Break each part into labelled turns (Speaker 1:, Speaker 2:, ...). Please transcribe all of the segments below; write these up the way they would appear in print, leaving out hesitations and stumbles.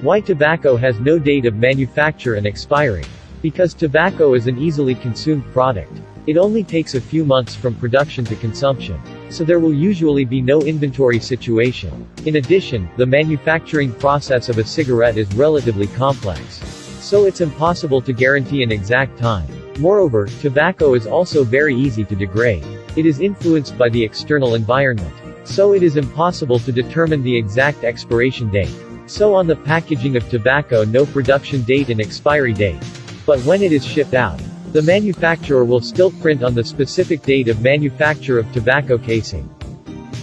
Speaker 1: Why tobacco has no date of manufacture and expiry? Because tobacco is an easily consumed product. It only takes a few months from production to consumption. So there will usually be no inventory situation. In addition, the manufacturing process of a cigarette is relatively complex. So it's impossible to guarantee an exact time. Moreover, tobacco is also very easy to degrade. It is influenced by the external environment. So it is impossible to determine the exact expiration date. So on the packaging of tobacco, no production date and expiry date. But when it is shipped out, the manufacturer will still print on the specific date of manufacture of tobacco casing.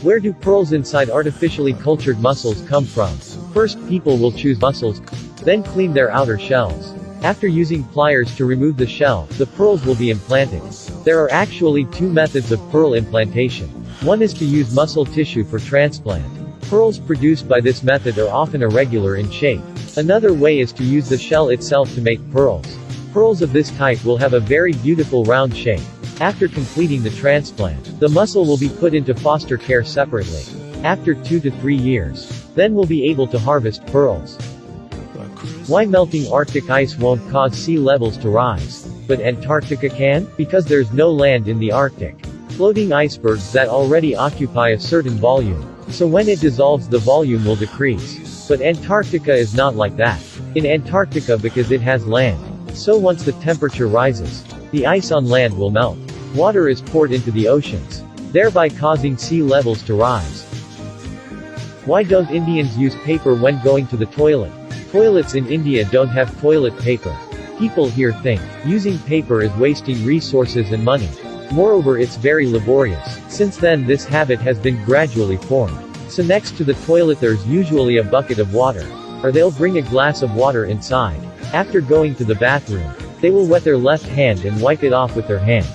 Speaker 1: Where do pearls inside artificially cultured mussels come from? First, people will choose mussels, then clean their outer shells. After using pliers to remove the shell, the pearls will be implanted. There are actually two methods of pearl implantation. One is to use mussel tissue for transplant. Pearls produced by this method are often irregular in shape. Another way is to use the shell itself to make pearls. Pearls of this type will have a very beautiful round shape. After completing the transplant, the mussel will be put into foster care separately. After 2 to 3 years, then we'll be able to harvest pearls. Why melting Arctic ice won't cause sea levels to rise, but Antarctica can? Because there's no land in the Arctic. Floating icebergs that already occupy a certain volume. So when it dissolves, the volume will decrease. But Antarctica is not like that. In Antarctica, because it has land, so once the temperature rises, the ice on land will melt. Water is poured into the oceans, thereby causing sea levels to rise. Why don't Indians use paper when going to the toilet? Toilets in India don't have toilet paper. People here think using paper is wasting resources and money. Moreover, it's very laborious. Since then, this habit has been gradually formed. So next to the toilet there's usually a bucket of water. Or they'll bring a glass of water inside. After going to the bathroom, they will wet their left hand and wipe it off with their hand.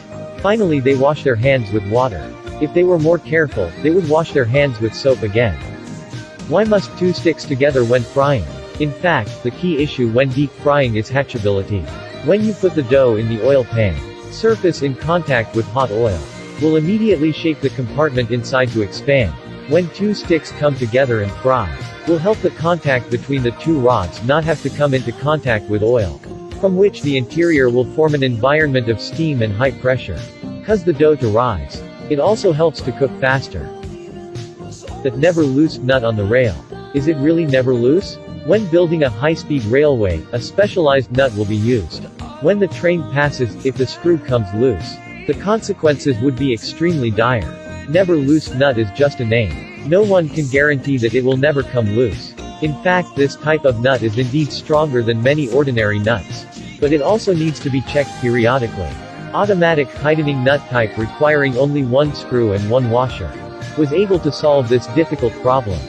Speaker 1: Finally, they wash their hands with water. If they were more careful, they would wash their hands with soap again. Why must two sticks together when frying? In fact, the key issue when deep frying is hatchability. When you put the dough in the oil pan, surface in contact with hot oil will immediately shape the compartment inside to expand. When two sticks come together and fry, will help the contact between the two rods not have to come into contact with oil, from which the interior will form an environment of steam and high pressure, cause the dough to rise. It also helps to cook faster. That never loose nut on the rail. Is it really never loose? When building a high-speed railway, a specialized nut will be used. When the train passes, if the screw comes loose, the consequences would be extremely dire. Never loose nut is just a name. No one can guarantee that it will never come loose. In fact, this type of nut is indeed stronger than many ordinary nuts. But it also needs to be checked periodically. Automatic tightening nut type requiring only one screw and one washer was able to solve this difficult problem.